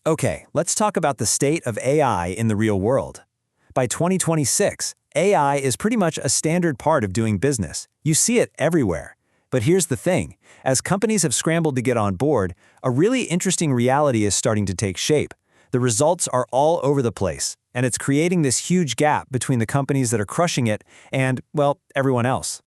Okay, let's talk about the state of AI in the real world. By 2026, AI is pretty much a standard part of doing business. You see it everywhere. But here's the thing. As companies have scrambled to get on board, a really interesting reality is starting to take shape. The results are all over the place, and it's creating this huge gap between the companies that are crushing it and, well, everyone else.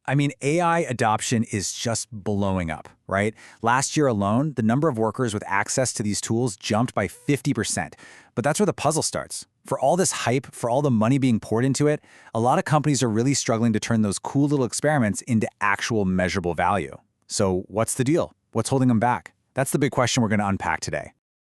I mean, AI adoption is just blowing up, right? Last year alone, the number of workers with access to these tools jumped by 50%. But that's where the puzzle starts. For all this hype, for all the money being poured into it, a lot of companies are really struggling to turn those cool little experiments into actual measurable value. So what's the deal? What's holding them back? That's the big question we're going to unpack today.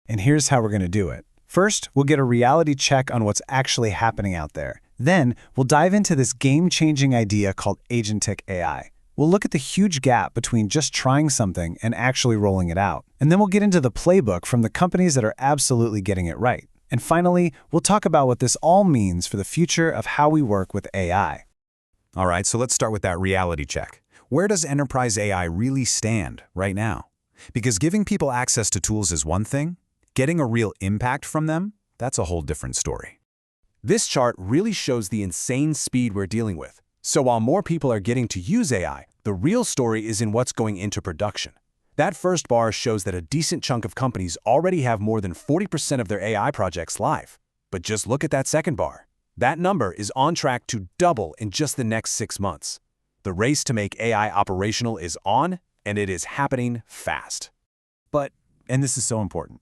And here's how we're going to do it. First, we'll get a reality check on what's actually happening out there. Then, we'll dive into this game-changing idea called agentic AI. We'll look at the huge gap between just trying something and actually rolling it out. And then we'll get into the playbook from the companies that are absolutely getting it right. And finally, we'll talk about what this all means for the future of how we work with AI. All right, so let's start with that reality check. Where does enterprise AI really stand right now? Because giving people access to tools is one thing, getting a real impact from them, that's a whole different story. This chart really shows the insane speed we're dealing with. So while more people are getting to use AI, the real story is in what's going into production. That first bar shows that a decent chunk of companies already have more than 40% of their AI projects live. But just look at that second bar. That number is on track to double in just the next 6 months. The race to make AI operational is on, and it is happening fast. But, and this is so important,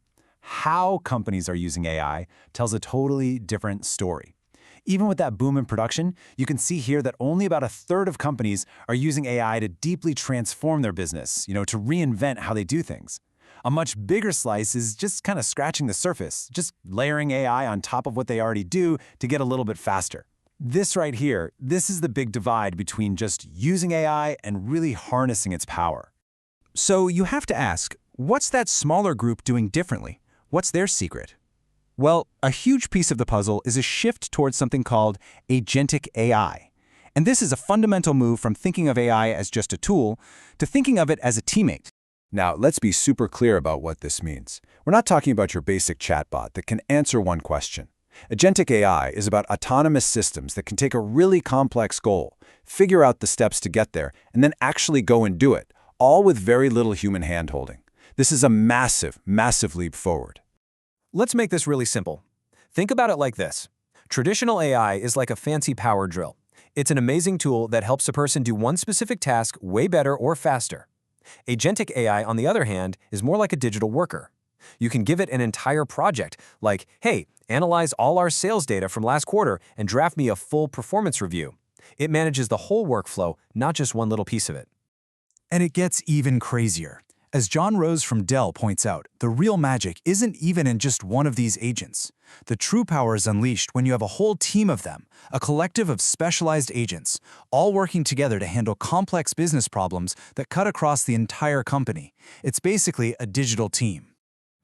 how companies are using AI tells a totally different story. Even with that boom in production, you can see here that only about a third of companies are using AI to deeply transform their business, to reinvent how they do things. A much bigger slice is just kind of scratching the surface, just layering AI on top of what they already do to get a little bit faster. This right here, this is the big divide between just using AI and really harnessing its power. So you have to ask, what's that smaller group doing differently? What's their secret? Well, a huge piece of the puzzle is a shift towards something called agentic AI. And this is a fundamental move from thinking of AI as just a tool to thinking of it as a teammate. Now, let's be super clear about what this means. We're not talking about your basic chatbot that can answer one question. Agentic AI is about autonomous systems that can take a really complex goal, figure out the steps to get there, and then actually go and do it, all with very little human hand-holding. This is a massive, massive leap forward. Let's make this really simple. Think about it like this. Traditional AI is like a fancy power drill. It's an amazing tool that helps a person do one specific task way better or faster. Agentic AI, on the other hand, is more like a digital worker. You can give it an entire project, like, hey, analyze all our sales data from last quarter and draft me a full performance review. It manages the whole workflow, not just one little piece of it. And it gets even crazier. As John Rose from Dell points out, the real magic isn't even in just one of these agents. The true power is unleashed when you have a whole team of them, a collective of specialized agents, all working together to handle complex business problems that cut across the entire company. It's basically a digital team.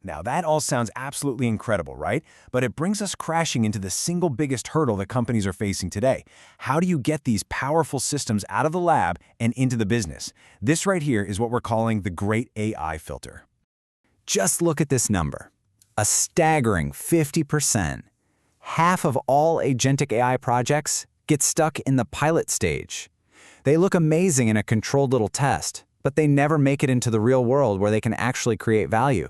Now, that all sounds absolutely incredible, right? But it brings us crashing into the single biggest hurdle that companies are facing today. How do you get these powerful systems out of the lab and into the business? This right here is what we're calling the great AI filter. Just look at this number. A staggering 50%. Half of all agentic AI projects get stuck in the pilot stage. They look amazing in a controlled little test, but they never make it into the real world where they can actually create value.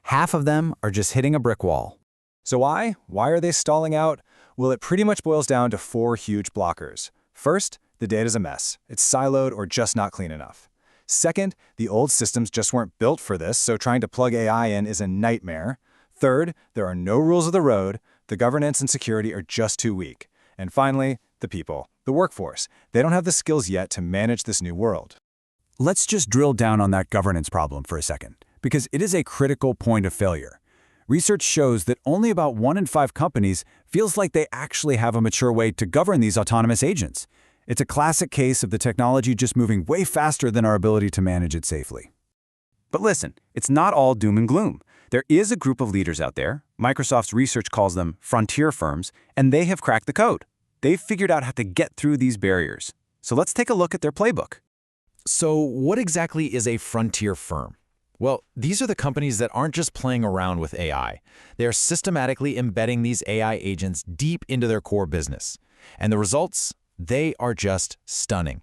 Half of them are just hitting a brick wall. So why? Why are they stalling out? Well, it pretty much boils down to 4 huge blockers. First, the data's a mess. It's siloed or just not clean enough. Second, the old systems just weren't built for this, so trying to plug AI in is a nightmare. Third, there are no rules of the road. The governance and security are just too weak. And finally, the people, the workforce. They don't have the skills yet to manage this new world. Let's just drill down on that governance problem for a second, because it is a critical point of failure. Research shows that only about 1 in 5 companies feels like they actually have a mature way to govern these autonomous agents. It's a classic case of the technology just moving way faster than our ability to manage it safely. But listen, it's not all doom and gloom. There is a group of leaders out there. Microsoft's research calls them frontier firms, and they have cracked the code. They've figured out how to get through these barriers. So let's take a look at their playbook. So what exactly is a frontier firm? Well, these are the companies that aren't just playing around with AI. They are systematically embedding these AI agents deep into their core business. And the results? They are just stunning.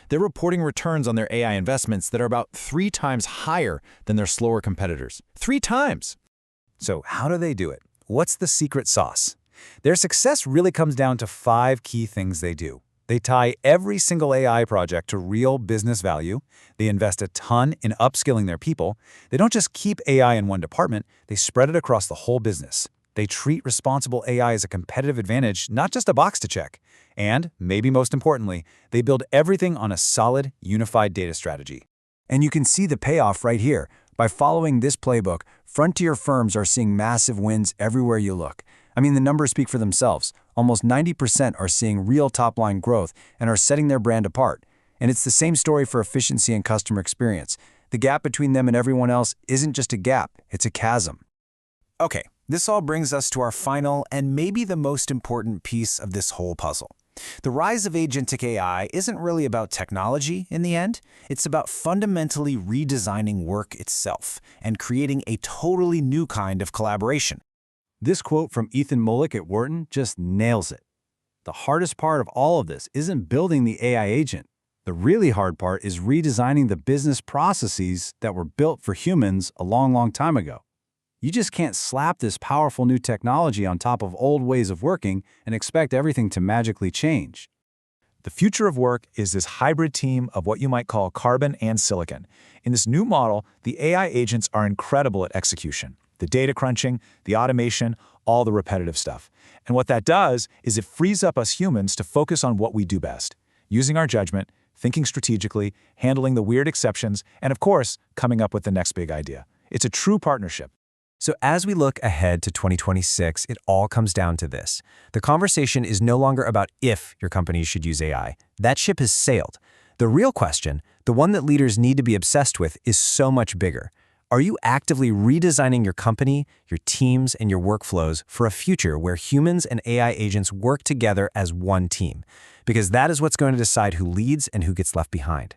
They're reporting returns on their AI investments that are about 3 times higher than their slower competitors. 3 times! So how do they do it? What's the secret sauce? Their success really comes down to 5 key things they do. They tie every single AI project to real business value. They invest a ton in upskilling their people. They don't just keep AI in one department, they spread it across the whole business. They treat responsible AI as a competitive advantage, not just a box to check. And, maybe most importantly, they build everything on a solid, unified data strategy. And you can see the payoff right here. By following this playbook, frontier firms are seeing massive wins everywhere you look. I mean, the numbers speak for themselves. Almost 90% are seeing real top-line growth and are setting their brand apart. And it's the same story for efficiency and customer experience. The gap between them and everyone else isn't just a gap, it's a chasm. Okay, this all brings us to our final and maybe the most important piece of this whole puzzle. The rise of agentic AI isn't really about technology in the end. It's about fundamentally redesigning work itself and creating a totally new kind of collaboration. This quote from Ethan Mollick at Wharton just nails it. The hardest part of all of this isn't building the AI agent. The really hard part is redesigning the business processes that were built for humans a long time ago. You just can't slap this powerful new technology on top of old ways of working and expect everything to magically change. The future of work is this hybrid team of what you might call carbon and silicon. In this new model, the AI agents are incredible at execution. The data crunching, the automation, all the repetitive stuff. And what that does is it frees up us humans to focus on what we do best, using our judgment, thinking strategically, handling the weird exceptions, and of course, coming up with the next big idea. It's a true partnership. So as we look ahead to 2026, it all comes down to this. The conversation is no longer about if your company should use AI. That ship has sailed. The real question, the one that leaders need to be obsessed with, is so much bigger. Are you actively redesigning your company, your teams, and your workflows for a future where humans and AI agents work together as one team? Because that is what's going to decide who leads and who gets left behind.